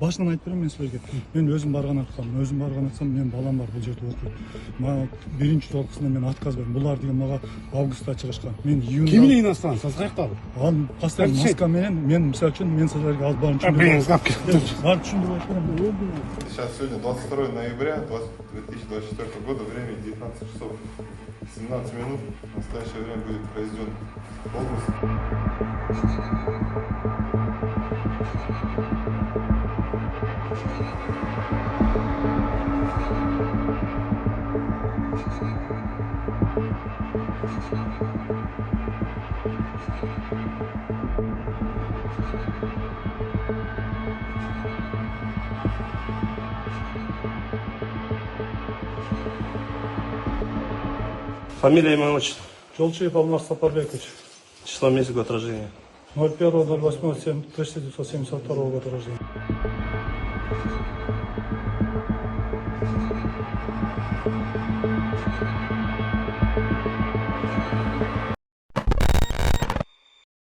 Башынан айтып беремін мен сіздерге. Мен өзім барған атқам, мен балам бар бұл жерде оқиды. Маған бірінші толқысында мен отказбаймын. Бұлар деген маған августта чыгышкан. Мен июнда. Кимге иностранец? Сіз қаяқтағы? Ал постоянно маскамен, мен мысалы үшін мен сіздерге алып барып түсіндіріп айтамын. Сейчас сегодня 22 ноября 2024 года, время 19 часов 17 минут. В настоящее время будет произведен обыск. Фамилия, имя, отчество. Жолчиев Алмаз Сапарбекович. Число, месяц, год рождения. 01.08.1972 года рождения.